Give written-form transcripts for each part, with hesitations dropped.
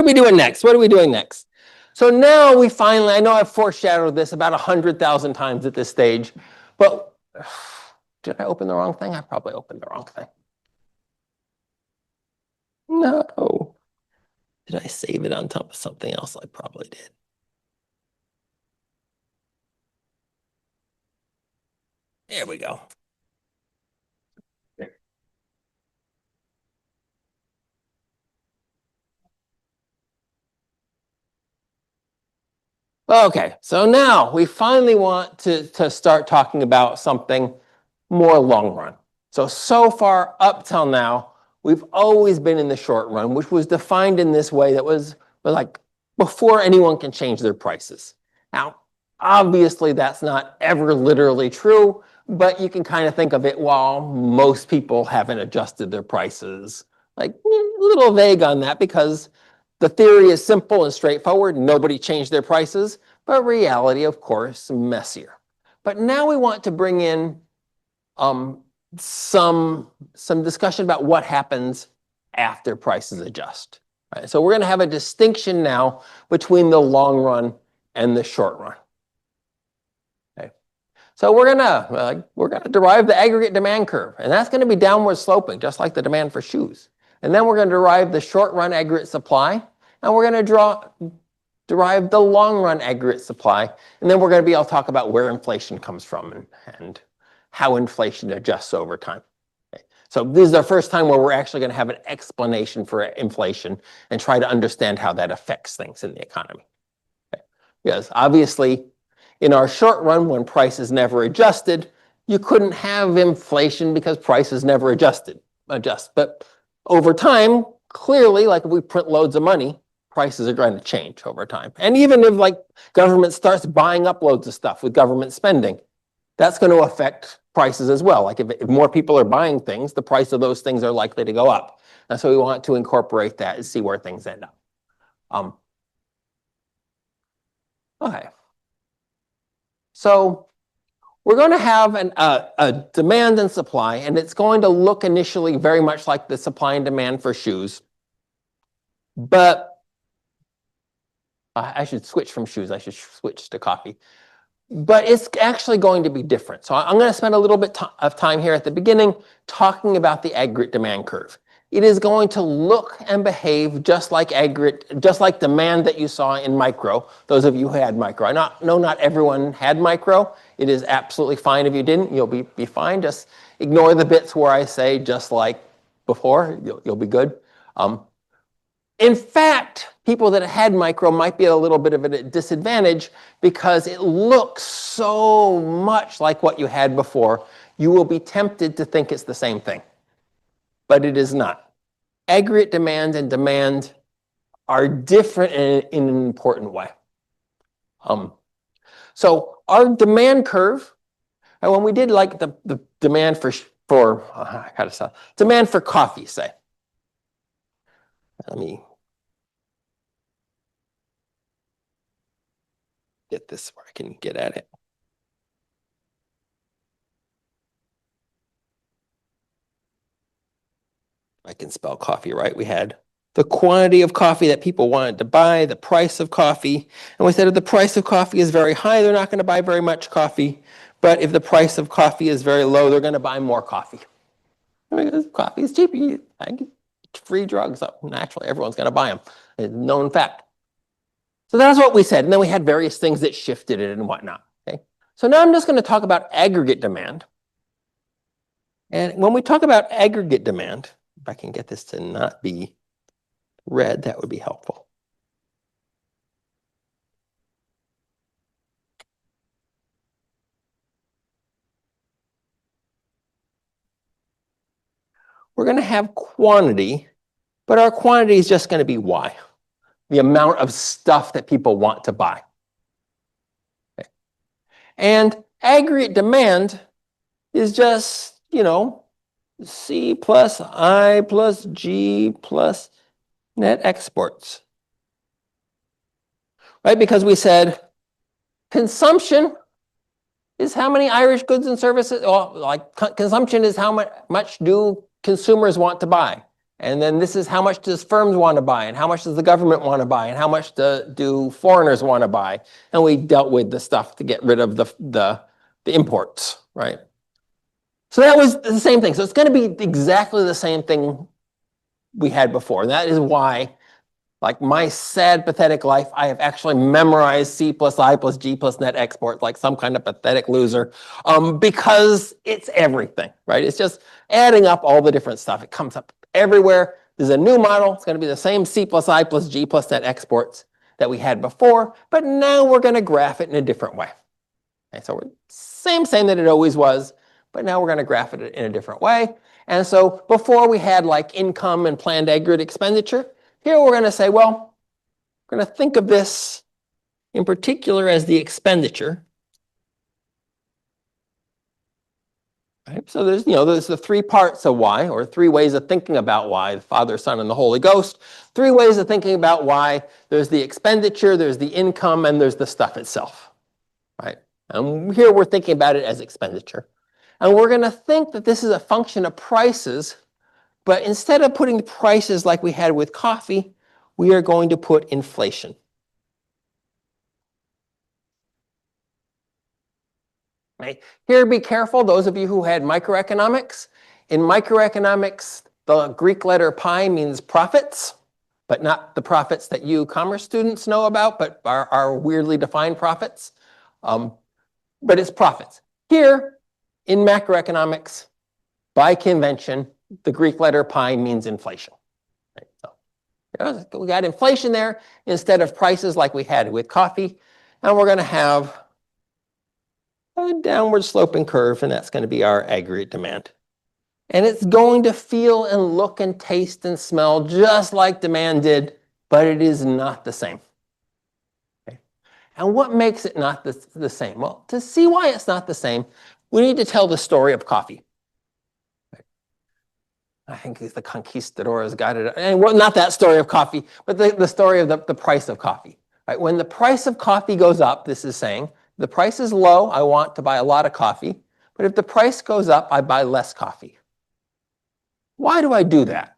What are we doing next? What are we doing next? So now we finally, I know I've foreshadowed this about 100,000 times at this stage, but did I open the wrong thing? I probably opened the wrong thing. No. Did I save it on top of something else? I probably did. There we go. Okay, so now we finally want to start talking about something more long run. So far up till now, we've always been in the short run, which was defined in this way that was like before anyone can change their prices. Now, obviously that's not ever literally true, but you can kind of think of it while most people haven't adjusted their prices. Like a little vague on that because the theory is simple and straightforward. Nobody changed their prices, but reality, of course, messier. But now we want to bring in some discussion about what happens after prices adjust. Right? So we're going to have a distinction now between the long run and the short run. Okay. So we're gonna derive the aggregate demand curve, and that's going to be downward sloping, just like the demand for shoes. And then we're going to derive the short run aggregate supply, and we're going to derive the long run aggregate supply, and then we're going to be able to talk about where inflation comes from and how inflation adjusts over time. Okay. So this is our first time where we're actually going to have an explanation for inflation and try to understand how that affects things in the economy. Okay. Because obviously, in our short run, when prices never adjusted, you couldn't have inflation because prices never adjust. But over time, clearly, like if we print loads of money, prices are going to change over time. And even if like government starts buying up loads of stuff with government spending, that's going to affect prices as well. Like if more people are buying things, the price of those things are likely to go up. And so we want to incorporate that and see where things end up. Okay. So we're going to have a demand and supply, and it's going to look initially very much like the supply and demand for shoes. But I should switch from shoes. I should switch to coffee. But it's actually going to be different. So I'm going to spend a little bit of time here at the beginning talking about the aggregate demand curve. It is going to look and behave just like demand that you saw in micro. Those of you who had micro. I know not everyone had micro. It is absolutely fine if you didn't. You'll be fine. Just ignore the bits where I say just like before. You'll be good. In fact, people that had micro might be at a little bit of a disadvantage because it looks so much like what you had before. You will be tempted to think it's the same thing, but it is not. Aggregate demand and demand are different in an important way. So our demand curve, and when we did like the demand demand for coffee, say. Let me get this where I can get at it. I can spell coffee right. We had the quantity of coffee that people wanted to buy, the price of coffee. And we said if the price of coffee is very high, they're not going to buy very much coffee. But if the price of coffee is very low, they're going to buy more coffee. Because coffee is cheap. I get free drugs. So naturally, everyone's going to buy them. It's a known fact. So that's what we said. And then we had various things that shifted it and whatnot. Okay. So now I'm just going to talk about aggregate demand. And when we talk about aggregate demand, if I can get this to not be red, that would be helpful. We're going to have quantity, but our quantity is just going to be Y, the amount of stuff that people want to buy. Okay. And aggregate demand is just, C plus I plus G plus net exports. Right? Because we said consumption is how many Irish goods and services, consumption is how much do consumers want to buy. And then this is how much does firms want to buy, and how much does the government want to buy, and how much do foreigners want to buy. And we dealt with the stuff to get rid of the imports, right? So that was the same thing. So it's going to be exactly the same thing we had before. And that is why, like my sad, pathetic life, I have actually memorized C plus I plus G plus net export like some kind of pathetic loser, because it's everything, right? It's just adding up all the different stuff. It comes up everywhere. There's a new model. It's going to be the same C plus I plus G plus net exports that we had before, but now we're going to graph it in a different way. Okay, so we're same that it always was, but now we're going to graph it in a different way. And so before we had like income and planned aggregate expenditure. Here we're going to say, well, we're going to think of this in particular as the expenditure. Right? So there's the three parts of Y, or three ways of thinking about Y, the Father, Son, and the Holy Ghost. Three ways of thinking about Y. There's the expenditure, there's the income, and there's the stuff itself. Right? And here we're thinking about it as expenditure. And we're going to think that this is a function of prices, but instead of putting prices like we had with coffee, we are going to put inflation. Right? Here, be careful, those of you who had microeconomics. In microeconomics, the Greek letter pi means profits, but not the profits that you commerce students know about, but are weirdly defined profits. But it's profits. Here, in macroeconomics, by convention, the Greek letter pi means inflation. Right? So we got inflation there instead of prices like we had with coffee. And we're going to have a downward sloping curve, and that's going to be our aggregate demand. And it's going to feel and look and taste and smell just like demand did, but it is not the same. Okay? And what makes it not the same? Well, to see why it's not the same, we need to tell the story of coffee. I think the conquistadors got it. And well, not that story of coffee, but the story of the price of coffee. Right? When the price of coffee goes up, this is saying, the price is low, I want to buy a lot of coffee. But if the price goes up, I buy less coffee. Why do I do that?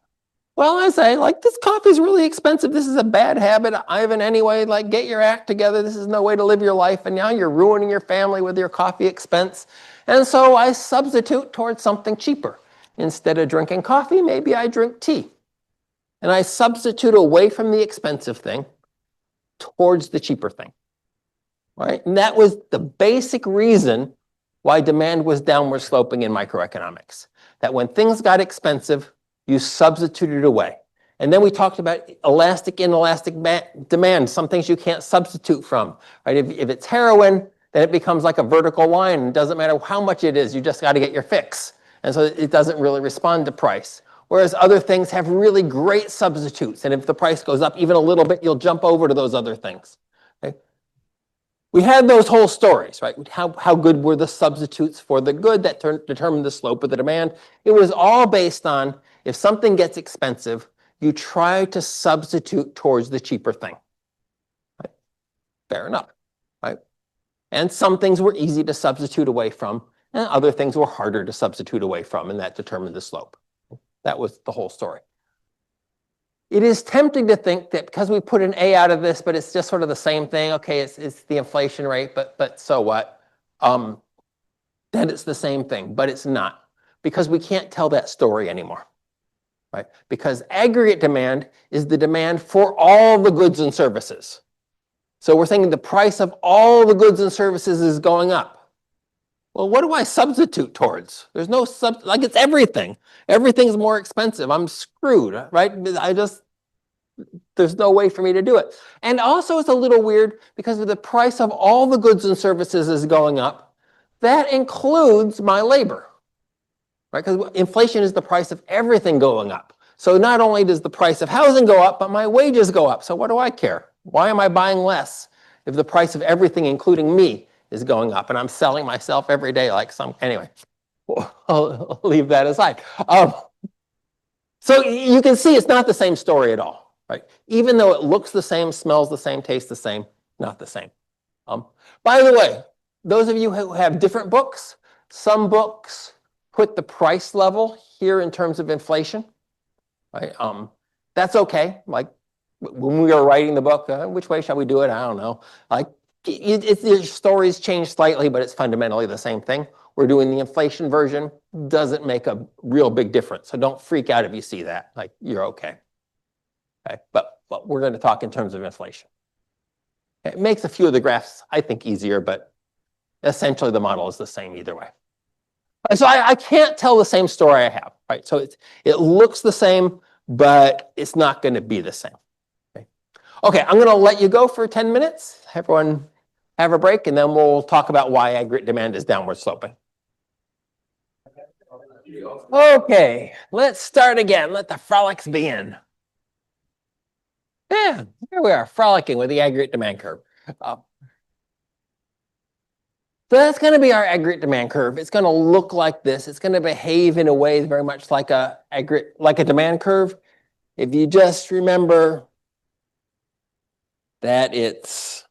Well, I say, like, this coffee is really expensive. This is a bad habit. Ivan, anyway, like, get your act together. This is no way to live your life. And now you're ruining your family with your coffee expense. And so I substitute towards something cheaper. Instead of drinking coffee, maybe I drink tea. And I substitute away from the expensive thing towards the cheaper thing. Right? And that was the basic reason why demand was downward sloping in microeconomics. That when things got expensive, you substituted away. And then we talked about elastic, inelastic demand, some things you can't substitute from. Right? If it's heroin, then it becomes like a vertical line. It doesn't matter how much it is, you just got to get your fix. And so it doesn't really respond to price. Whereas other things have really great substitutes. And if the price goes up even a little bit, you'll jump over to those other things. Okay? We had those whole stories, right? How good were the substitutes for the good that determined the slope of the demand? It was all based on if something gets expensive, you try to substitute towards the cheaper thing. Right? Fair enough, right? And some things were easy to substitute away from, and other things were harder to substitute away from, and that determined the slope. That was the whole story. It is tempting to think that because we put an A out of this, but it's just sort of the same thing. Okay, it's the inflation rate, but so what? Then it's the same thing, but it's not, because we can't tell that story anymore, right? Because aggregate demand is the demand for all the goods and services. So we're thinking the price of all the goods and services is going up. Well, what do I substitute towards? There's no like it's everything. Everything's more expensive. I'm screwed, right? There's no way for me to do it. And also it's a little weird because the price of all the goods and services is going up. That includes my labor, right? Because inflation is the price of everything going up. So not only does the price of housing go up, but my wages go up. So what do I care? Why am I buying less if the price of everything, including me, is going up, and I'm selling myself every day like some, anyway, I'll leave that aside. So you can see it's not the same story at all, right? Even though it looks the same, smells the same, tastes the same, not the same. By the way, those of you who have different books, some books put the price level here in terms of inflation. right? That's okay. Like when we were writing the book, which way shall we do it? I don't know. Like the stories change slightly, but it's fundamentally the same thing. We're doing the inflation version. Doesn't make a real big difference. So don't freak out if you see that. Like you're okay. Okay, but we're going to talk in terms of inflation. It makes a few of the graphs, I think, easier, but essentially the model is the same either way. So I can't tell the same story I have, right? So it looks the same, but it's not going to be the same. Okay, I'm going to let you go for 10 minutes. Everyone have a break, and then we'll talk about why aggregate demand is downward sloping. Okay, let's start again. Let the frolics begin. Yeah, here we are, frolicking with the aggregate demand curve. So that's going to be our aggregate demand curve. It's going to look like this. It's going to behave in a way very much like a demand curve. If you just remember that its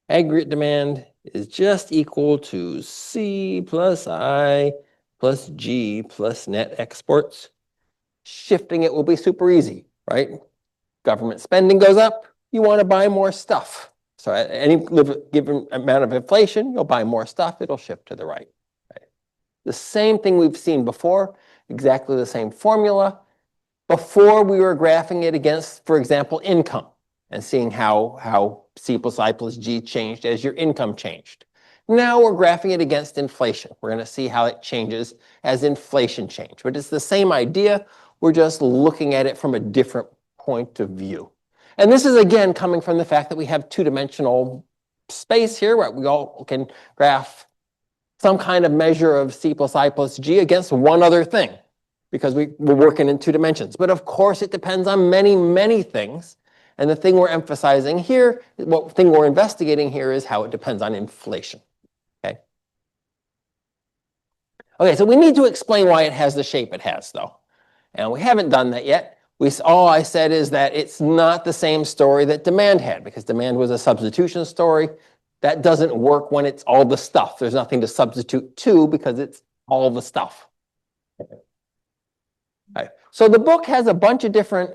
aggregate demand is just equal to C plus I plus G plus net exports. Shifting it will be super easy, right? Government spending goes up, you want to buy more stuff. So at any given amount of inflation, you'll buy more stuff, it'll shift to the right. The same thing we've seen before, exactly the same formula. Before we were graphing it against, for example, income and seeing how C plus I plus G changed as your income changed. Now we're graphing it against inflation. We're going to see how it changes as inflation changes. But it's the same idea. We're just looking at it from a different point of view. And this is, again, coming from the fact that we have two-dimensional space here, where we all can graph some kind of measure of C plus I plus G against one other thing, because we're working in 2 dimensions. But of course, it depends on many, many things. And the thing we're emphasizing here, what thing we're investigating here is how it depends on inflation. Okay, so we need to explain why it has the shape it has, though. And we haven't done that yet. All I said is that it's not the same story that demand had, because demand was a substitution story. That doesn't work when it's all the stuff. There's nothing to substitute to because it's all the stuff. Right. So the book has a bunch of different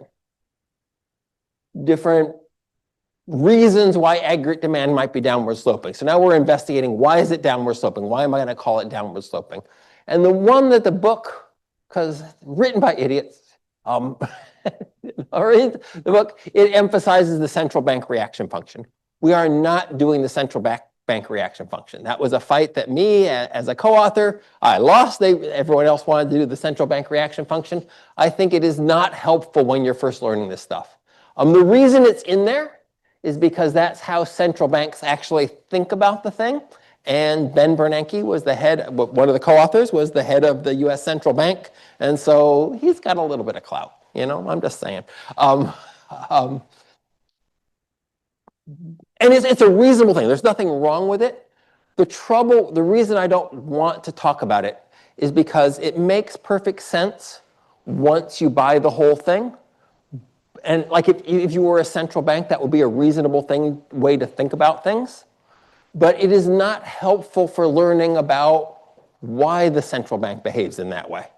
reasons why aggregate demand might be downward sloping. So now we're investigating, why is it downward sloping? Why am I going to call it downward sloping? And the one that the book, because written by idiots, the book, it emphasizes the central bank reaction function. We are not doing the central bank reaction function. That was a fight that me, as a co-author, I lost. Everyone else wanted to do the central bank reaction function. I think it is not helpful when you're first learning this stuff. The reason it's in there is because that's how central banks actually think about the thing. And Ben Bernanke was the head, one of the co-authors was the head of the US Central Bank. And so he's got a little bit of clout, I'm just saying. And it's a reasonable thing. There's nothing wrong with it. The reason I don't want to talk about it is because it makes perfect sense once you buy the whole thing. And like if you were a central bank, that would be a reasonable way to think about things. But it is not helpful for learning about why the central bank behaves in that way.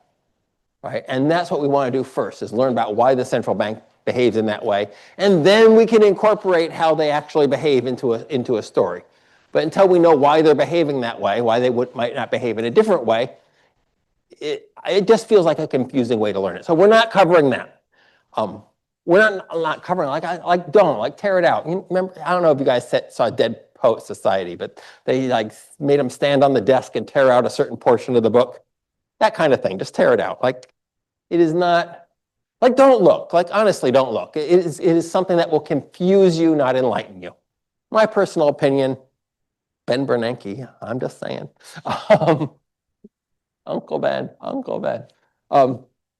Right? And that's what we want to do first, is learn about why the central bank behaves in that way. And then we can incorporate how they actually behave into a story. But until we know why they're behaving that way, why they might not behave in a different way, it just feels like a confusing way to learn it. So we're not covering that. We're not covering tear it out. Remember, I don't know if you guys saw Dead Poet Society, but they made them stand on the desk and tear out a certain portion of the book. That kind of thing, just tear it out. It is not, don't look, honestly, don't look. It is something that will confuse you, not enlighten you. My personal opinion, Ben Bernanke, I'm just saying. Uncle Ben.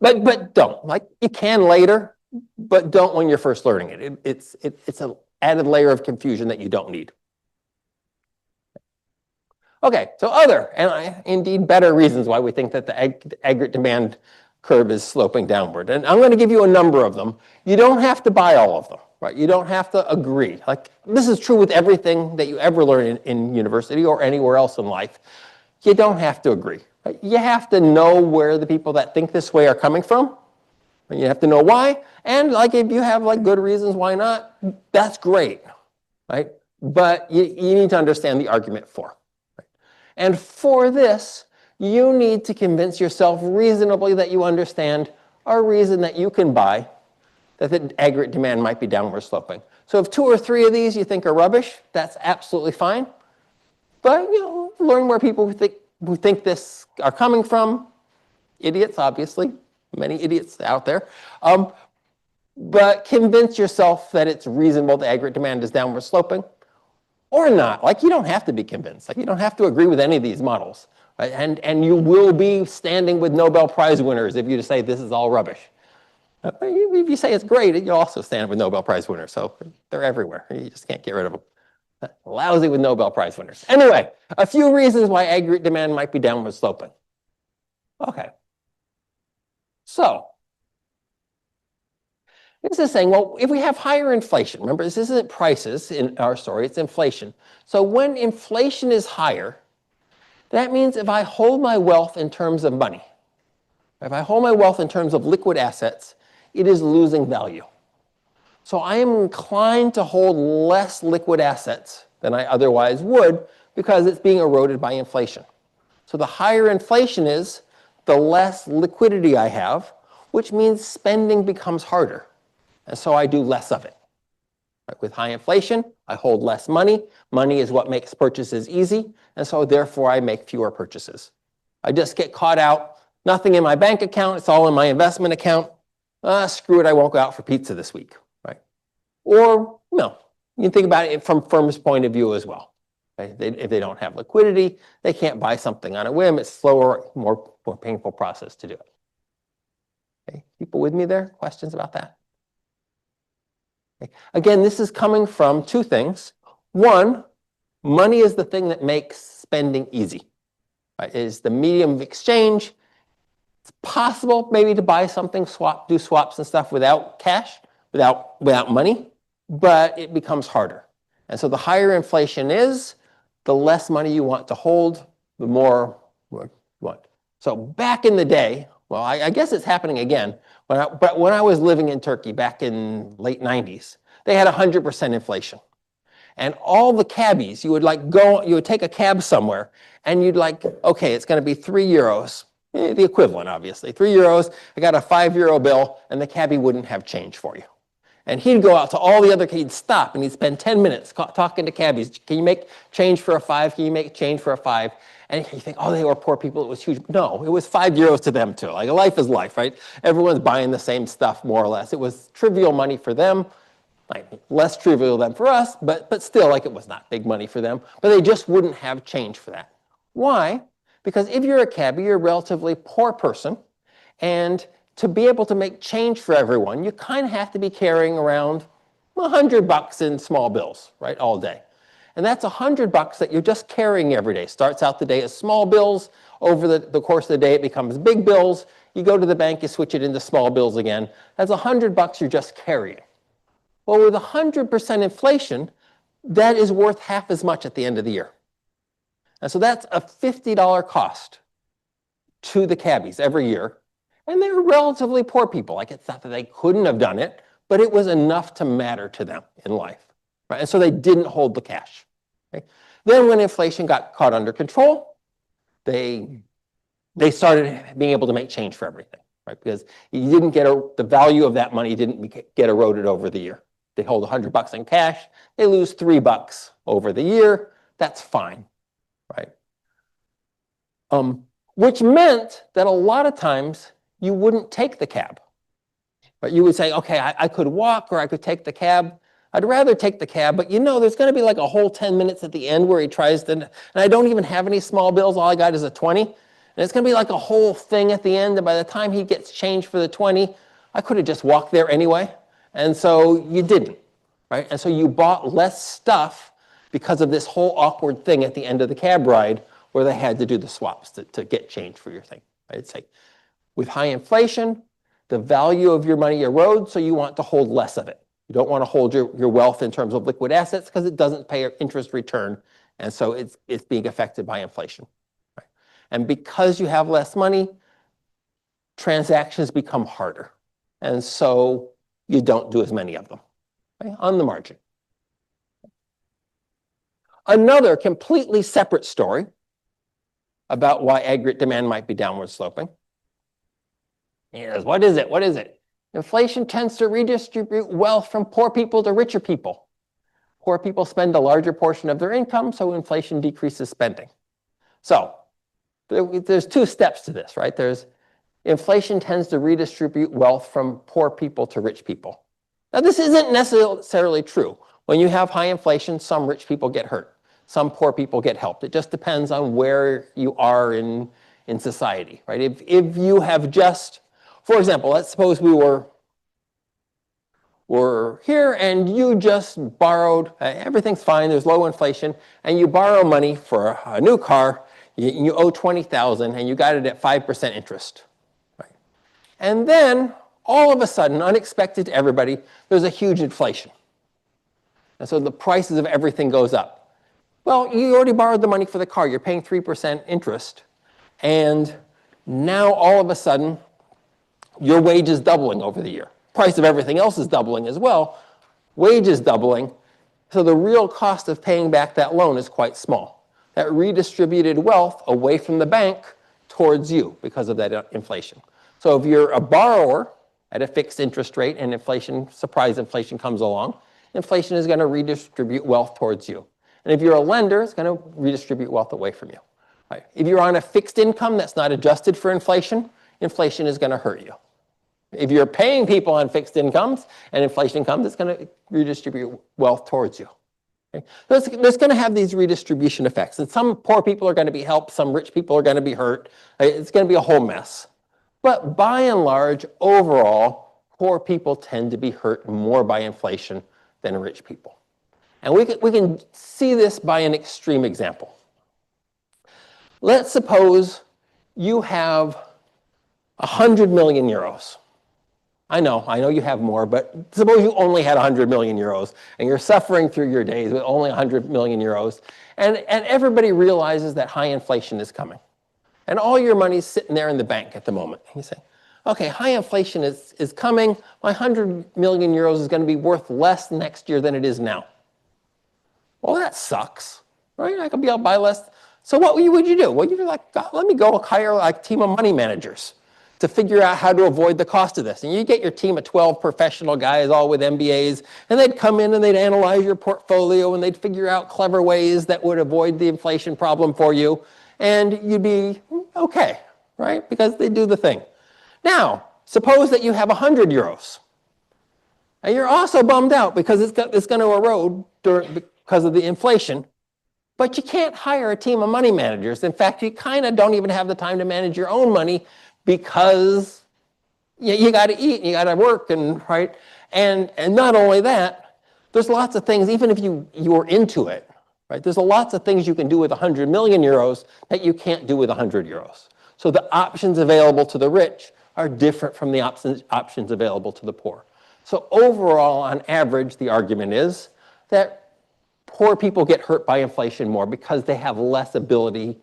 But don't, you can later, but don't when you're first learning it. It's an added layer of confusion that you don't need. Okay, so other, and indeed better reasons why we think that the aggregate demand curve is sloping downward. And I'm going to give you a number of them. You don't have to buy all of them, right? You don't have to agree. This is true with everything that you ever learn in university or anywhere else in life. You don't have to agree. Right? You have to know where the people that think this way are coming from. And you have to know why. And like if you have like good reasons why not, that's great, right? But you need to understand the argument for. Right? And for this, you need to convince yourself reasonably that you understand a reason that you can buy that the aggregate demand might be downward sloping. So if 2 or 3 of these you think are rubbish, that's absolutely fine. But learn where people who think this are coming from. Idiots, obviously, many idiots out there. But convince yourself that it's reasonable the aggregate demand is downward sloping, or not. Like you don't have to be convinced. Like you don't have to agree with any of these models. Right? And you will be standing with Nobel Prize winners if you just say this is all rubbish. If you say it's great, you'll also stand with Nobel Prize winners. So they're everywhere. You just can't get rid of them. Lousy with Nobel Prize winners. Anyway, a few reasons why aggregate demand might be downward sloping. Okay. So this is saying, well, if we have higher inflation, remember this isn't prices in our story, it's inflation. So when inflation is higher, that means if I hold my wealth in terms of money, if I hold my wealth in terms of liquid assets, it is losing value. So I am inclined to hold less liquid assets than I otherwise would because it's being eroded by inflation. So the higher inflation is, the less liquidity I have, which means spending becomes harder. And so I do less of it. Right? With high inflation, I hold less money. Money is what makes purchases easy, and so therefore I make fewer purchases. I just get caught out, nothing in my bank account, it's all in my investment account. Screw it, I won't go out for pizza this week. Right? Or, no, you can think about it from firm's point of view as well. Right? If they don't have liquidity, they can't buy something on a whim. It's slower, more painful process to do it. Okay? People with me there? Questions about that? Okay. Again, this is coming from 2 things. One, money is the thing that makes spending easy. Right? It is the medium of exchange. It's possible maybe to buy something, do swaps and stuff without cash, without money, but it becomes harder. And so the higher inflation is, the less money you want to hold, the more you want. So back in the day, well, I guess it's happening again, but when I was living in Turkey back in late 90s, they had 100% inflation. And all the cabbies, you would take a cab somewhere, and you'd okay, it's going to be €3, the equivalent, obviously. €3, I got a €5 bill, and the cabbie wouldn't have change for you. And he'd go out to all the other, he'd stop, and he'd spend 10 minutes talking to cabbies. Can you make change for a 5? Can you make change for a 5? And you think, oh, they were poor people, it was huge. No, it was €5 to them too. Like life is life, right? Everyone's buying the same stuff, more or less. It was trivial money for them. Like less trivial than for us, but still, like it was not big money for them. But they just wouldn't have change for that. Why? Because if you're a cabbie, you're a relatively poor person, and to be able to make change for everyone, you kind of have to be carrying around $100 in small bills, right, all day. And that's $100 that you're just carrying every day. Starts out the day as small bills. Over the course of the day, it becomes big bills. You go to the bank, you switch it into small bills again. That's $100 you're just carrying. Well, with 100% inflation, that is worth half as much at the end of the year. And so that's a $50 cost to the cabbies every year. And they were relatively poor people. Like it's not that they couldn't have done it, but it was enough to matter to them in life. Right? And so they didn't hold the cash. Okay? Then when inflation got caught under control, they started being able to make change for everything. Right? Because you didn't get the value of that money didn't get eroded over the year. They hold $100 in cash, they lose $3 over the year. That's fine, right? Which meant that a lot of times you wouldn't take the cab. But you would say, okay, I could walk or I could take the cab. I'd rather take the cab, but there's going to be like a whole 10 minutes at the end where he tries to, and I don't even have any small bills. All I got is a 20. And it's going to be like a whole thing at the end. And by the time he gets change for the 20, I could have just walked there anyway. And so you didn't, right? And so you bought less stuff because of this whole awkward thing at the end of the cab ride where they had to do the swaps to get change for your thing. Right? It's like with high inflation, the value of your money erodes, so you want to hold less of it. You don't want to hold your wealth in terms of liquid assets because it doesn't pay an interest return. And so it's being affected by inflation. Right? And because you have less money, transactions become harder. And so you don't do as many of them, okay, on the margin. Another completely separate story about why aggregate demand might be downward sloping is, what is it? What is it? Inflation tends to redistribute wealth from poor people to richer people. Poor people spend a larger portion of their income, so inflation decreases spending. So there's two steps to this, right? There's inflation tends to redistribute wealth from poor people to rich people. Now, this isn't necessarily true. When you have high inflation, some rich people get hurt. Some poor people get helped. It just depends on where you are in society, right? If you have just, for example, let's suppose we were here and you just borrowed, everything's fine, there's low inflation, and you borrow money for a new car, you owe $20,000 and you got it at 5% interest. Right? And then all of a sudden, unexpected to everybody, there's a huge inflation. And so the prices of everything goes up. Well, you already borrowed the money for the car, you're paying 3% interest, and now all of a sudden, your wage is doubling over the year. Price of everything else is doubling as well. Wage is doubling. So the real cost of paying back that loan is quite small. That redistributed wealth away from the bank towards you because of that inflation. So if you're a borrower at a fixed interest rate and inflation, surprise inflation comes along, inflation is going to redistribute wealth towards you. And if you're a lender, it's going to redistribute wealth away from you. Right? If you're on a fixed income that's not adjusted for inflation, inflation is going to hurt you. If you're paying people on fixed incomes and inflation comes, it's going to redistribute wealth towards you. Okay? So there's going to have these redistribution effects. And some poor people are going to be helped, some rich people are going to be hurt. It's going to be a whole mess. But by and large, overall, poor people tend to be hurt more by inflation than rich people. And we can see this by an extreme example. Let's suppose you have 100 million euros. I know you have more, but suppose you only had 100 million euros and you're suffering through your days with only 100 million euros, and everybody realizes that high inflation is coming. And all your money's sitting there in the bank at the moment. And you say, okay, high inflation is coming. My 100 million euros is going to be worth less next year than it is now. Well, that sucks, right? I could be able to buy less. So what would you do? Well, you're like, God, let me go hire a team of money managers to figure out how to avoid the cost of this. And you get your team of 12 professional guys, all with MBAs, and they'd come in and they'd analyze your portfolio and they'd figure out clever ways that would avoid the inflation problem for you. And you'd be okay, right? Because they do the thing. Now, suppose that you have 100 euros. And you're also bummed out because it's going to erode because of the inflation. But you can't hire a team of money managers. In fact, you kind of don't even have the time to manage your own money because you got to eat and you got to work, and right. And not only that, there's lots of things, even if you're into it, right? There's lots of things you can do with 100 million euros that you can't do with 100 euros. So the options available to the rich are different from the options available to the poor. So overall, on average, the argument is that poor people get hurt by inflation more because they have less ability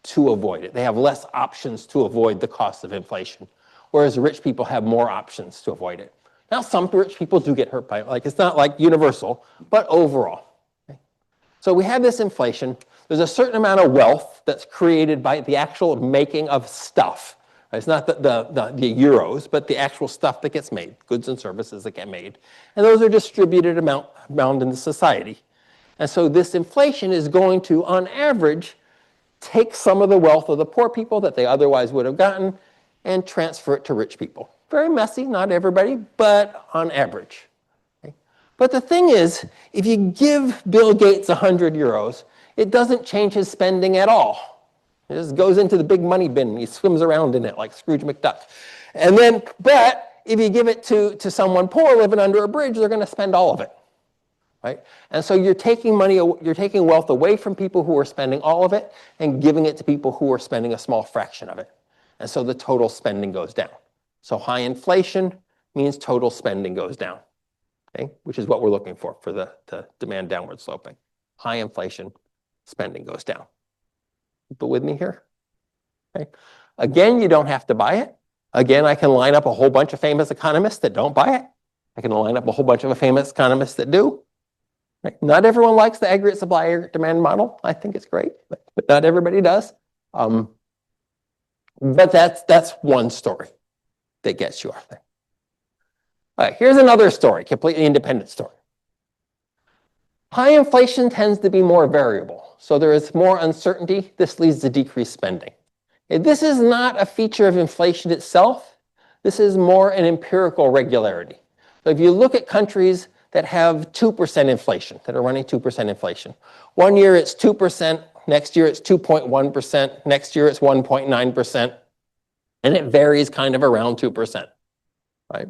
to avoid it. They have less options to avoid the cost of inflation, whereas rich people have more options to avoid it. Now, some rich people do get hurt by it. Like, it's not like universal, but overall. Okay? So we have this inflation. There's a certain amount of wealth that's created by the actual making of stuff. It's not the euros, but the actual stuff that gets made, goods and services that get made. And those are distributed around in the society. And so this inflation is going to, on average, take some of the wealth of the poor people that they otherwise would have gotten and transfer it to rich people. Very messy, not everybody, but on average. Okay? But the thing is, if you give Bill Gates 100 euros, it doesn't change his spending at all. It just goes into the big money bin and he swims around in it like Scrooge McDuck. And then, but if you give it to someone poor living under a bridge, they're going to spend all of it. Right? And so you're taking wealth away from people who are spending all of it and giving it to people who are spending a small fraction of it. And so the total spending goes down. So high inflation means total spending goes down, okay? Which is what we're looking for the demand downward sloping. High inflation, spending goes down. People with me here? Okay. Again, you don't have to buy it. Again, I can line up a whole bunch of famous economists that don't buy it. I can line up a whole bunch of famous economists that do. Right? Not everyone likes the aggregate supply aggregate demand model. I think it's great, but not everybody does. But that's one story that gets you our thing. All right, here's another story, completely independent story. High inflation tends to be more variable, so there is more uncertainty. This leads to decreased spending. This is not a feature of inflation itself. This is more an empirical regularity. So if you look at countries that have 2% inflation, that are running 2% inflation, one year it's 2%, next year it's 2.1%, next year it's 1.9%, and it varies kind of around 2%, right?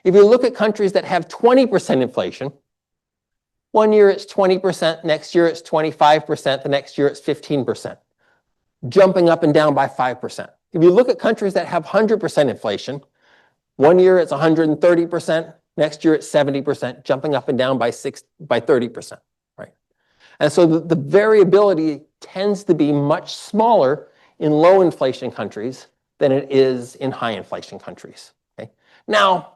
If you look at countries that have 20% inflation, one year it's 20%, next year it's 25%, the next year it's 15%, jumping up and down by 5%. If you look at countries that have 100% inflation, one year it's 130%, next year it's 70%, jumping up and down by 30%, right? And so the variability tends to be much smaller in low inflation countries than it is in high inflation countries, okay? Now,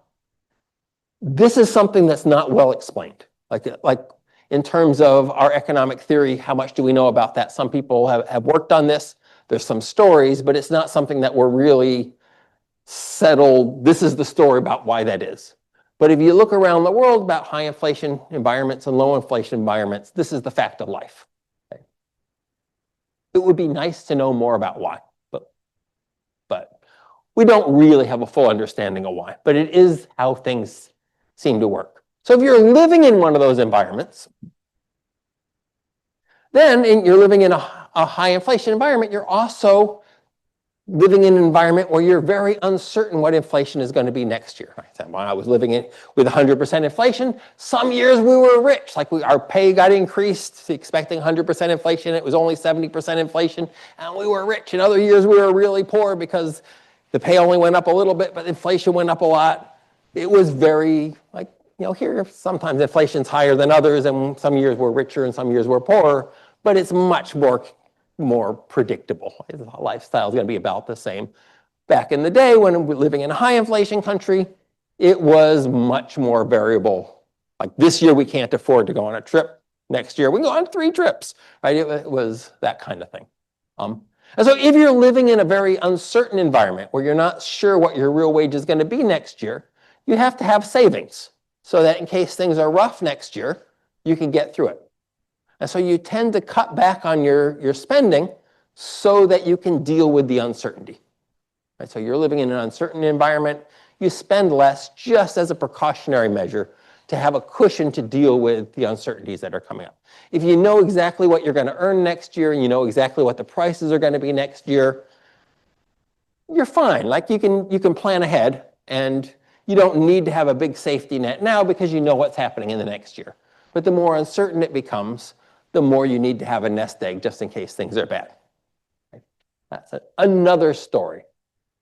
this is something that's not well explained. Like in terms of our economic theory, how much do we know about that? Some people have worked on this. There's some stories, but it's not something that we're really settled. This is the story about why that is. But if you look around the world about high inflation environments and low inflation environments, this is the fact of life. Okay? It would be nice to know more about why, but we don't really have a full understanding of why. But it is how things seem to work. So if you're living in one of those environments, then you're living in a high inflation environment, you're also living in an environment where you're very uncertain what inflation is going to be next year. When I was living with 100% inflation, some years we were rich, like our pay got increased, expecting 100% inflation, it was only 70% inflation, and we were rich. In other years we were really poor because the pay only went up a little bit, but inflation went up a lot. It was very, here sometimes inflation's higher than others, and some years we're richer and some years we're poorer, but it's much more predictable. The lifestyle is going to be about the same. Back in the day when we were living in a high inflation country, it was much more variable. Like this year we can't afford to go on a trip. Next year we can go on 3 trips, right? It was that kind of thing. And so if you're living in a very uncertain environment where you're not sure what your real wage is going to be next year, you have to have savings so that in case things are rough next year, you can get through it. And so you tend to cut back on your spending so that you can deal with the uncertainty. Right? So you're living in an uncertain environment, you spend less just as a precautionary measure to have a cushion to deal with the uncertainties that are coming up. If you know exactly what you're going to earn next year and you know exactly what the prices are going to be next year, you're fine. Like you can plan ahead and you don't need to have a big safety net now because you know what's happening in the next year. But the more uncertain it becomes, the more you need to have a nest egg just in case things are bad. Right? That's another story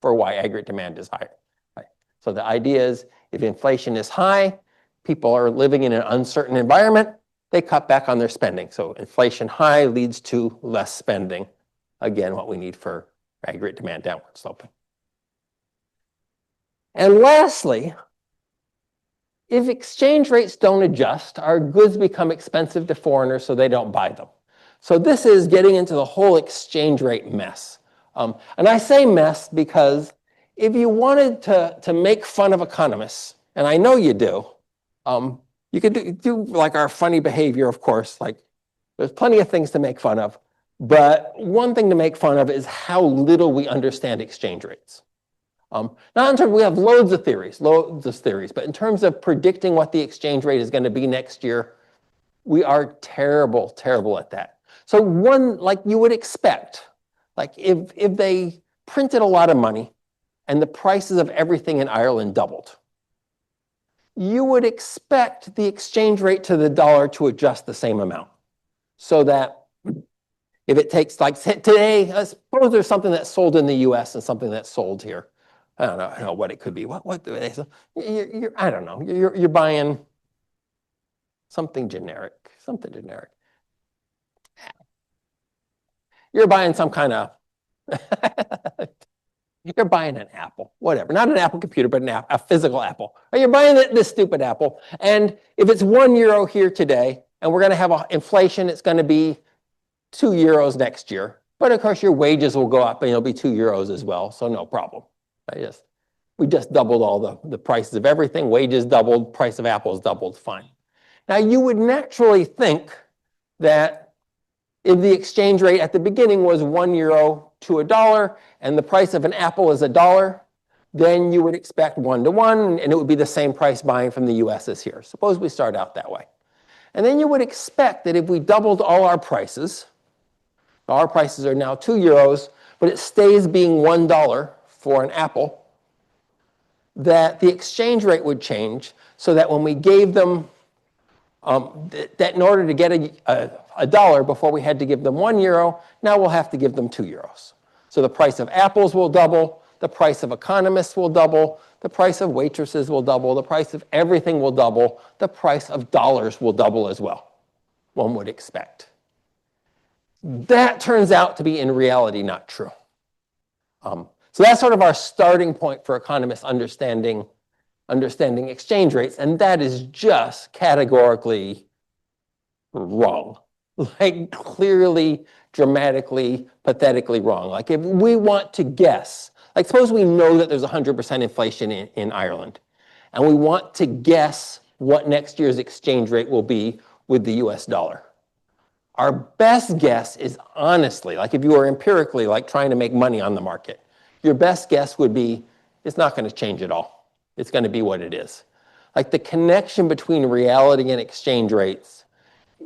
for why aggregate demand is higher. Right? So the idea is if inflation is high, people are living in an uncertain environment, they cut back on their spending. So inflation high leads to less spending. Again, what we need for aggregate demand downward sloping. And lastly, if exchange rates don't adjust, our goods become expensive to foreigners, so they don't buy them. So this is getting into the whole exchange rate mess. And I say mess because if you wanted to make fun of economists, and I know you do, you could do like our funny behavior, of course, like there's plenty of things to make fun of, but one thing to make fun of is how little we understand exchange rates. Not in terms, we have loads of theories, but in terms of predicting what the exchange rate is going to be next year, we are terrible at that. So one, like you would expect, like if they printed a lot of money and the prices of everything in Ireland doubled, you would expect the exchange rate to the dollar to adjust the same amount. So that if it takes, like today, I suppose there's something that's sold in the US and something that's sold here. I don't know what it could be. What do they say? I don't know. You're buying something generic. You're buying some kind of You're buying an Apple, whatever, not an Apple computer, but a physical Apple. Or you're buying this stupid Apple. And if it's €1 here today, and we're going to have inflation, it's going to be €2 next year. But of course, your wages will go up and it'll be €2 as well. So no problem. We just doubled all the prices of everything. Wages doubled, price of apples doubled, fine. Now, you would naturally think that if the exchange rate at the beginning was €1 to $1, and the price of an apple is $1, then you would expect 1-to-1, and it would be the same price buying from the US as here. Suppose we start out that way. And then you would expect that if we doubled all our prices are now €2, but it stays being $1 for an apple, that the exchange rate would change so that when we gave them, that in order to get a dollar before we had to give them €1, now we'll have to give them €2. So the price of apples will double, the price of economists will double, the price of waitresses will double, the price of everything will double, the price of dollars will double as well, one would expect. That turns out to be in reality not true. So that's sort of our starting point for economists understanding exchange rates, and that is just categorically wrong. Like clearly, dramatically, pathetically wrong. Like if we want to guess, like suppose we know that there's 100% inflation in Ireland, and we want to guess what next year's exchange rate will be with the US dollar. Our best guess is honestly, like if you were empirically like trying to make money on the market, your best guess would be it's not going to change at all. It's going to be what it is. Like the connection between reality and exchange rates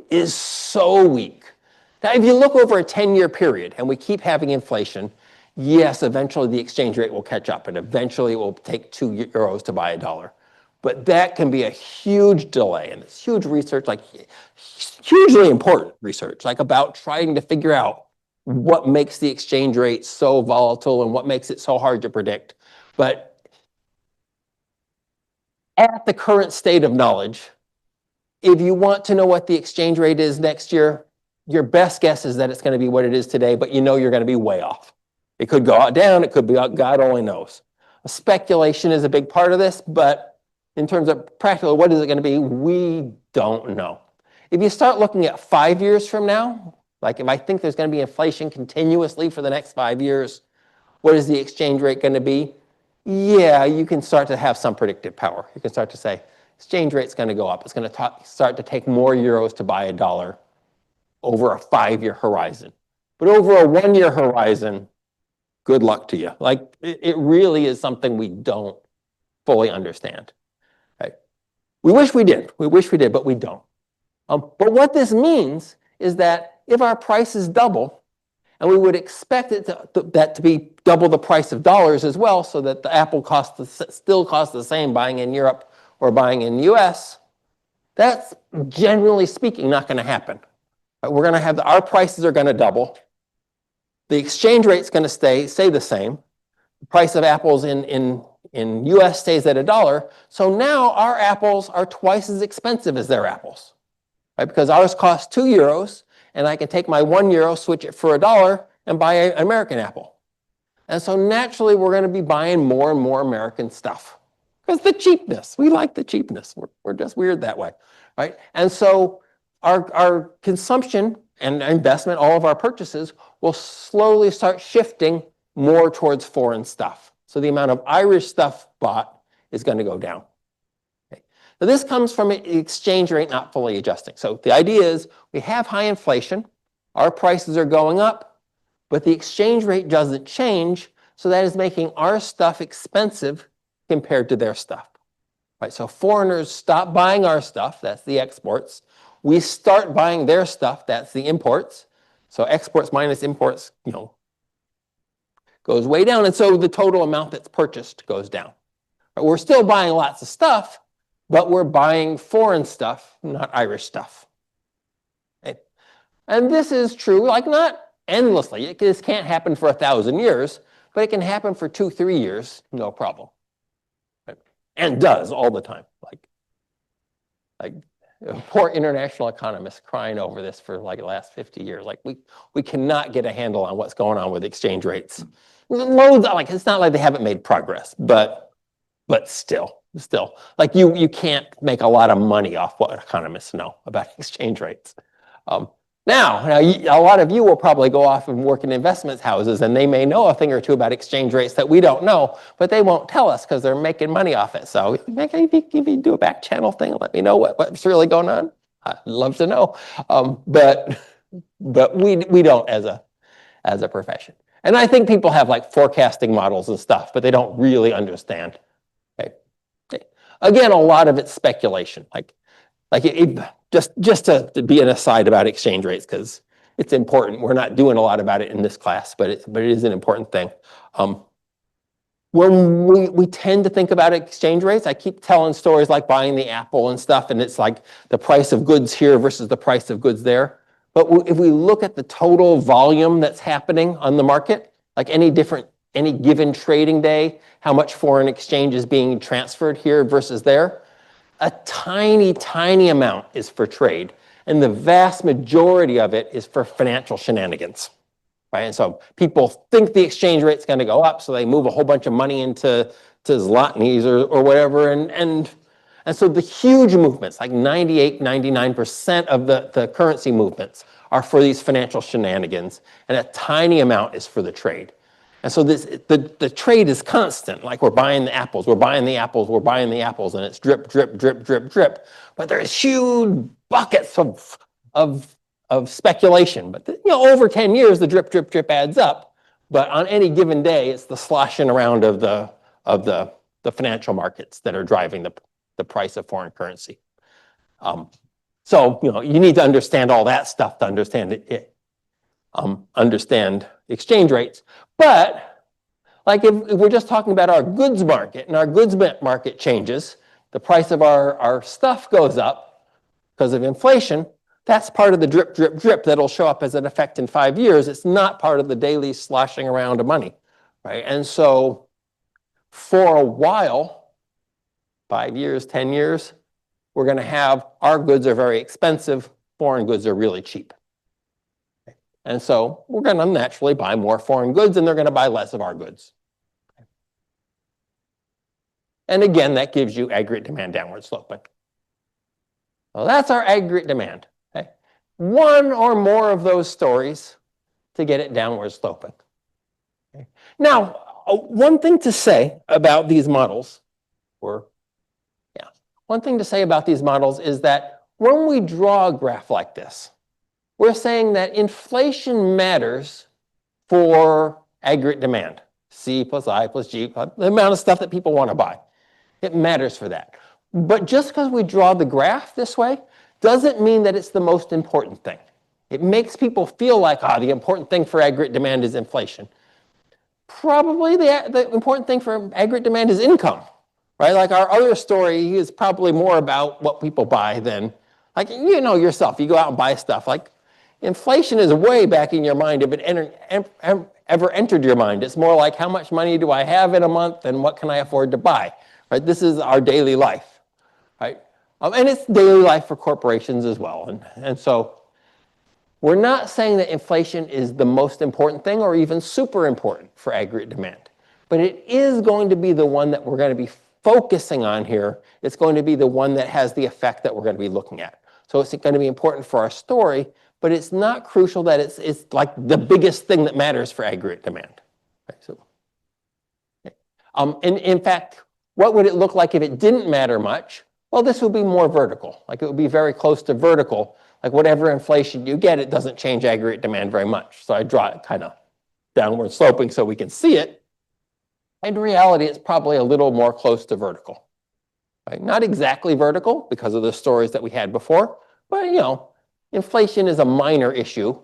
is so weak. Now, if you look over a 10-year period and we keep having inflation, yes, eventually the exchange rate will catch up and eventually it will take €2 to buy a dollar. But that can be a huge delay, and it's huge research, like hugely important research, like about trying to figure out what makes the exchange rate so volatile and what makes it so hard to predict. But at the current state of knowledge, if you want to know what the exchange rate is next year, your best guess is that it's going to be what it is today, but you know you're going to be way off. It could go down, it could be up, God only knows. Speculation is a big part of this, but in terms of practical, what is it going to be? We don't know. If you start looking at 5 years from now, like if I think there's going to be inflation continuously for the next 5 years, what is the exchange rate going to be? Yeah, you can start to have some predictive power. You can start to say, exchange rate's going to go up. It's going to start to take more euros to buy a dollar over a 5-year horizon. But over a 1-year horizon, good luck to you. Like it really is something we don't fully understand. Right? We wish we did, but we don't. But what this means is that if our prices double, and we would expect it that to be double the price of dollars as well, so that the apple still costs the same buying in Europe or buying in the US, that's generally speaking not going to happen. We're going to have our prices are going to double. The exchange rate's going to stay the same. The price of apples in US stays at $1. So now our apples are twice as expensive as their apples. Right? Because ours costs €2, and I can take my €1, switch it for $1, and buy an American apple. And so naturally, we're going to be buying more and more American stuff. Because the cheapness, we like the cheapness. We're just weird that way, right? And so our consumption and investment, all of our purchases, will slowly start shifting more towards foreign stuff. So the amount of Irish stuff bought is going to go down. So this comes from an exchange rate not fully adjusting. So the idea is we have high inflation, our prices are going up, but the exchange rate doesn't change, so that is making our stuff expensive compared to their stuff. Right? So foreigners stop buying our stuff, that's the exports. We start buying their stuff, that's the imports. So exports minus imports, goes way down, and so the total amount that's purchased goes down. But we're still buying lots of stuff, but we're buying foreign stuff, not Irish stuff. Okay. And this is true, like not endlessly. This can't happen for 1,000 years, but it can happen for 2-3 years, no problem. Right? And does all the time. Like poor international economists crying over this for like the last 50 years. Like we cannot get a handle on what's going on with exchange rates. Loads, like it's not like they haven't made progress, but still, like you can't make a lot of money off what economists know about exchange rates. Now a lot of you will probably go off and work in investment houses, and they may know a thing or two about exchange rates that we don't know, but they won't tell us because they're making money off it. So if you do a back channel thing, let me know what's really going on. I'd love to know, but we don't as a profession. And I think people have like forecasting models and stuff, but they don't really understand. Okay. Again, a lot of it's speculation. Just to be an aside about exchange rates, because it's important. We're not doing a lot about it in this class, but it is an important thing. When we tend to think about exchange rates, I keep telling stories like buying the Apple and stuff, and it's like the price of goods here versus the price of goods there. But if we look at the total volume that's happening on the market, like any given trading day, how much foreign exchange is being transferred here versus there, a tiny, tiny amount is for trade, and the vast majority of it is for financial shenanigans, right? And so people think the exchange rate's going to go up, so they move a whole bunch of money into zlotys or whatever, and so the huge movements, like 98, 99% of the currency movements are for these financial shenanigans, and a tiny amount is for the trade. And so the trade is constant, like we're buying the apples, and it's drip, drip, drip, drip, drip. But there's huge buckets of speculation. But over 10 years, the drip, drip, drip adds up. But on any given day, it's the sloshing around of the financial markets that are driving the price of foreign currency. So you need to understand all that stuff to understand understand exchange rates. But like if we're just talking about our goods market, and our goods market changes, the price of our stuff goes up because of inflation, that's part of the drip, drip, drip that'll show up as an effect in 5 years. It's not part of the daily sloshing around of money, right? And so for a while, 5 years, 10 years, we're going to have our goods are very expensive, foreign goods are really cheap. And so we're going to naturally buy more foreign goods, and they're going to buy less of our goods. And again, that gives you aggregate demand downward sloping. Well, that's our aggregate demand. Okay? One or more of those stories to get it downward sloping. Okay? Now, one thing to say about these models, is that when we draw a graph like this, we're saying that inflation matters for aggregate demand. C plus I plus G, the amount of stuff that people want to buy. It matters for that. But just because we draw the graph this way doesn't mean that it's the most important thing. It makes people feel like, the important thing for aggregate demand is inflation. Probably the important thing for aggregate demand is income, right? Like our other story is probably more about what people buy than, like, yourself, you go out and buy stuff. Like, inflation is way back in your mind if it ever entered your mind. It's more like how much money do I have in a month and what can I afford to buy, right? This is our daily life, right? And it's daily life for corporations as well. And so we're not saying that inflation is the most important thing or even super important for aggregate demand, but it is going to be the one that we're going to be focusing on here. It's going to be the one that has the effect that we're going to be looking at. So it's going to be important for our story, but it's not crucial that it's like the biggest thing that matters for aggregate demand. Okay, so, and in fact, what would it look like if it didn't matter much? Well, this would be more vertical. Like it would be very close to vertical. Like whatever inflation you get, it doesn't change aggregate demand very much. So I draw it kind of downward sloping so we can see it. In reality, it's probably a little more close to vertical. Right? Not exactly vertical because of the stories that we had before, but inflation is a minor issue,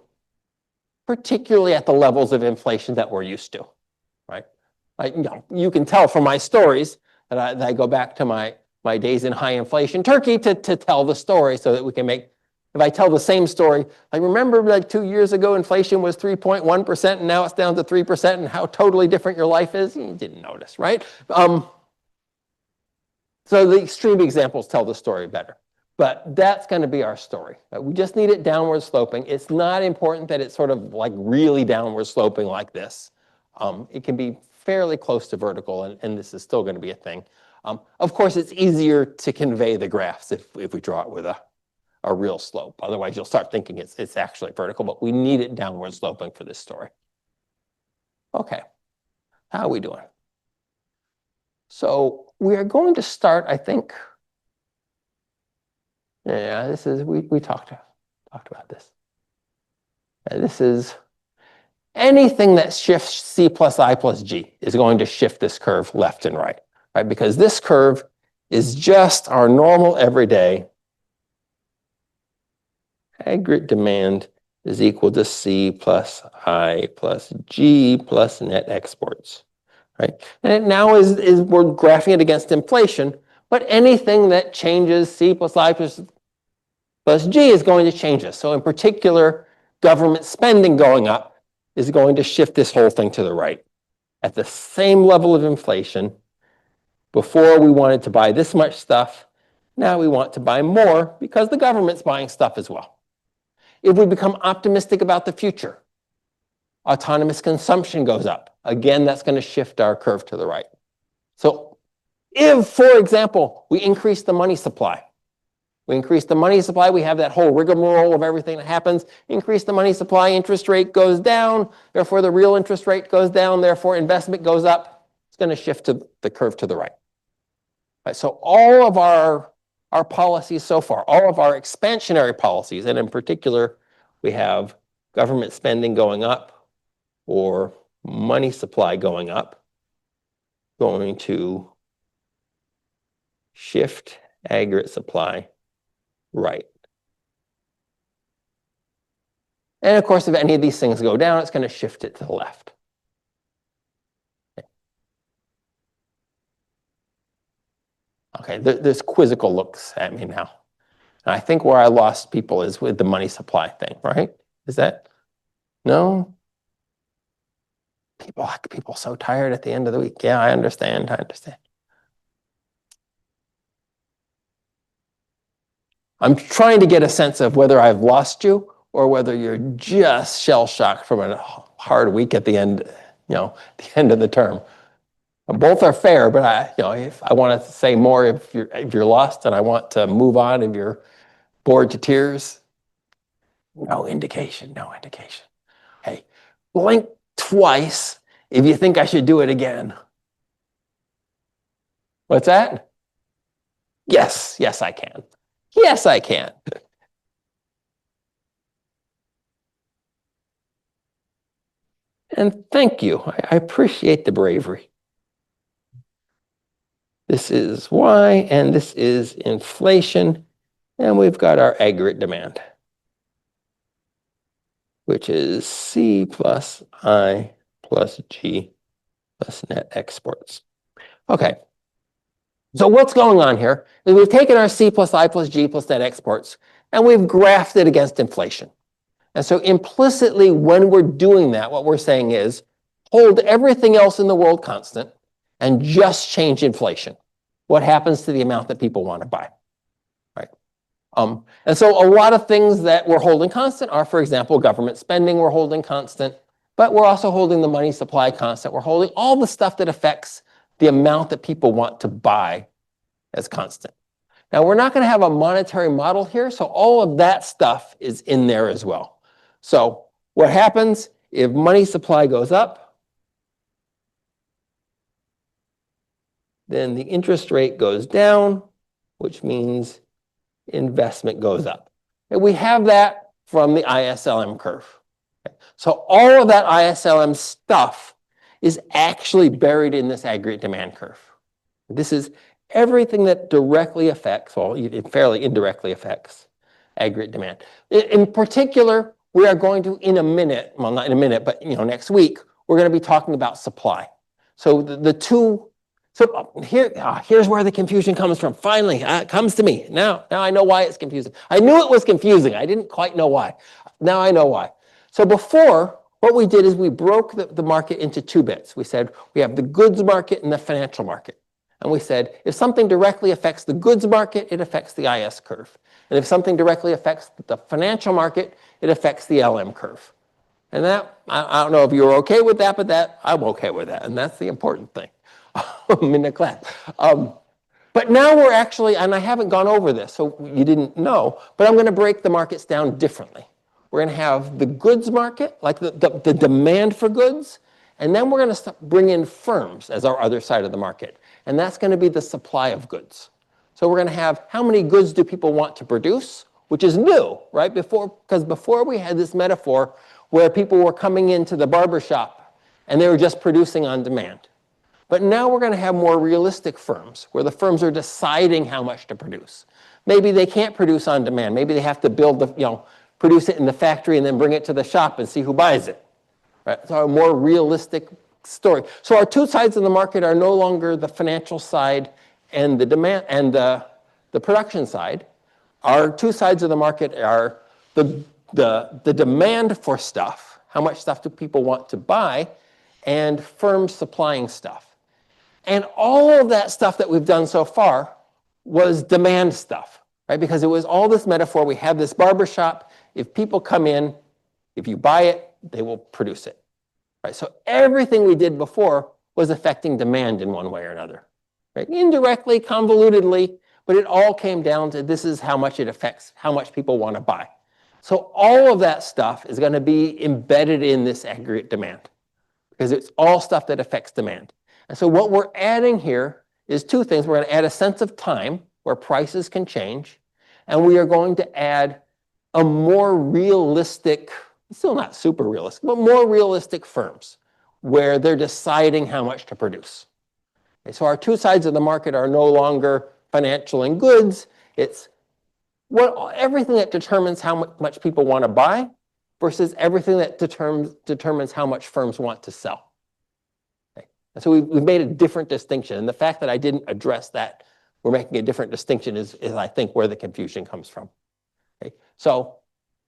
particularly at the levels of inflation that we're used to, right? You can tell from my stories that I go back to my days in high inflation Turkey to tell the story so that we can make, if I tell the same story, like remember like 2 years ago inflation was 3.1% and now it's down to 3% and how totally different your life is? You didn't notice, right? So the extreme examples tell the story better. But that's going to be our story. We just need it downward sloping. It's not important that it's sort of like really downward sloping like this. It can be fairly close to vertical, and this is still going to be a thing. Of course, it's easier to convey the graphs if we draw it with a real slope. Otherwise, you'll start thinking it's actually vertical, but we need it downward sloping for this story. Okay, how are we doing? So we are going to start, I think. Yeah, this is, we talked about this. This is anything that shifts C plus I plus G is going to shift this curve left and right? Because this curve is just our normal everyday aggregate demand is equal to C plus I plus G plus net exports, right? And it now is we're graphing it against inflation, but anything that changes C plus I plus G is going to change this. So in particular, government spending going up is going to shift this whole thing to the right. At the same level of inflation, before we wanted to buy this much stuff, now we want to buy more because the government's buying stuff as well. If we become optimistic about the future, autonomous consumption goes up. Again, that's going to shift our curve to the right. So if, for example, we increase the money supply, we have that whole rigmarole of everything that happens. Increase the money supply, interest rate goes down, therefore the real interest rate goes down, therefore investment goes up. It's going to shift to the curve to the right. So all of our policies so far, all of our expansionary policies, and in particular, we have government spending going up or money supply going up, going to shift aggregate supply right. And of course, if any of these things go down, it's going to shift it to the left. Okay, there's quizzical looks at me now. And I think where I lost people is with the money supply thing, right? Is that? No? People are so tired at the end of the week. Yeah, I understand. I'm trying to get a sense of whether I've lost you or whether you're just shell-shocked from a hard week at the end, the end of the term. Both are fair, but if I want to say more, if you're lost and I want to move on, if you're bored to tears, no indication. Hey, blink twice if you think I should do it again. What's that? Yes, I can. Yes, I can. And thank you. I appreciate the bravery. This is Y, and this is inflation. And we've got our aggregate demand, which is C plus I plus G plus net exports. Okay. So what's going on here is we've taken our C plus I plus G plus net exports, and we've graphed it against inflation. And so implicitly, when we're doing that, what we're saying is hold everything else in the world constant and just change inflation. What happens to the amount that people want to buy, right? And so a lot of things that we're holding constant are, for example, government spending we're holding constant, but we're also holding the money supply constant. We're holding all the stuff that affects the amount that people want to buy as constant. Now, we're not going to have a monetary model here, so all of that stuff is in there as well. So what happens if money supply goes up? Then the interest rate goes down, which means investment goes up. And we have that from the ISLM curve. So all of that ISLM stuff is actually buried in this aggregate demand curve. This is everything that directly affects, well, it fairly indirectly affects aggregate demand. In particular, we are going to, in a minute, well, not in a minute, but next week, we're going to be talking about supply. So here's where the confusion comes from. Finally, it comes to me. Now I know why it's confusing. I knew it was confusing. I didn't quite know why. Now I know why. So before, what we did is we broke the market into two bits. We said we have the goods market and the financial market. And we said, if something directly affects the goods market, it affects the IS curve. And if something directly affects the financial market, it affects the LM curve. And that, I don't know if you're okay with that, but I'm okay with that. And that's the important thing in the class. But now we're actually, and I haven't gone over this, so you didn't know, but I'm going to break the markets down differently. We're going to have the goods market, like the demand for goods, and then we're going to bring in firms as our other side of the market. And that's going to be the supply of goods. So we're going to have how many goods do people want to produce, which is new, right? Because before we had this metaphor where people were coming into the barber shop and they were just producing on demand. But now we're going to have more realistic firms where the firms are deciding how much to produce. Maybe they can't produce on demand. Maybe they have to produce it in the factory and then bring it to the shop and see who buys it. Right? So a more realistic story. So our two sides of the market are no longer the financial side and the demand and the production side. Our two sides of the market are the demand for stuff, how much stuff do people want to buy, and firms supplying stuff. And all of that stuff that we've done so far was demand stuff, right? Because it was all this metaphor. We have this barber shop. If people come in, if you buy it, they will produce it, right? So everything we did before was affecting demand in one way or another, right? Indirectly, convolutedly, but it all came down to this is how much it affects how much people want to buy. So all of that stuff is going to be embedded in this aggregate demand because it's all stuff that affects demand. And so what we're adding here is two things. We're going to add a sense of time where prices can change, and we are going to add a more realistic, still not super realistic, but more realistic firms where they're deciding how much to produce. Okay, so our two sides of the market are no longer financial and goods. It's everything that determines how much people want to buy versus everything that determines how much firms want to sell. And so we've made a different distinction. And the fact that I didn't address that, we're making a different distinction is I think, where the confusion comes from. Okay? So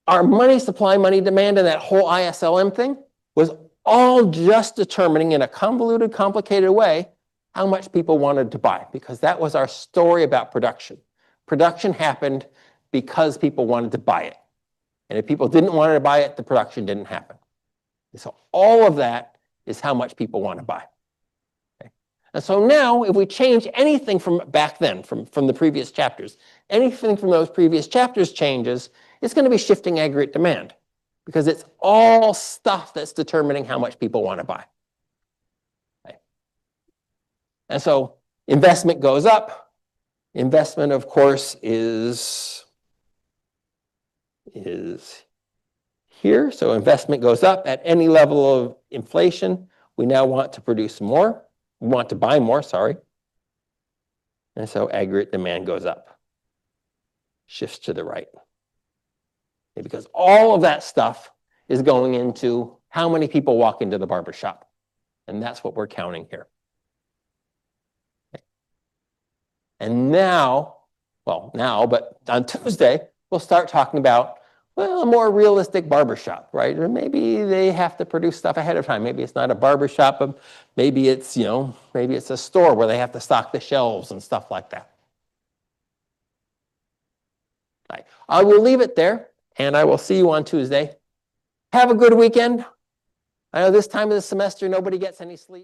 our money supply, money demand, and that whole ISLM thing was all just determining in a convoluted, complicated way how much people wanted to buy, because that was our story about production. Production happened because people wanted to buy it. And if people didn't want to buy it, the production didn't happen. So all of that is how much people want to buy. And so now, if we change anything from back then, from the previous chapters, anything from those previous chapters changes, it's going to be shifting aggregate demand because it's all stuff that's determining how much people want to buy. Okay. And so investment goes up. Investment, of course, is here. So investment goes up at any level of inflation. We now want to produce more. We want to buy more, sorry. And so aggregate demand goes up, shifts to the right. Okay, because all of that stuff is going into how many people walk into the barber shop. And that's what we're counting here. Okay. And now, but on Tuesday, we'll start talking about, well, a more realistic barbershop, right? Or maybe they have to produce stuff ahead of time. Maybe it's not a barbershop, but maybe it's, maybe it's a store where they have to stock the shelves and stuff like that. All right. I will leave it there, and I will see you on Tuesday. Have a good weekend. I know this time of the semester, nobody gets any sleep.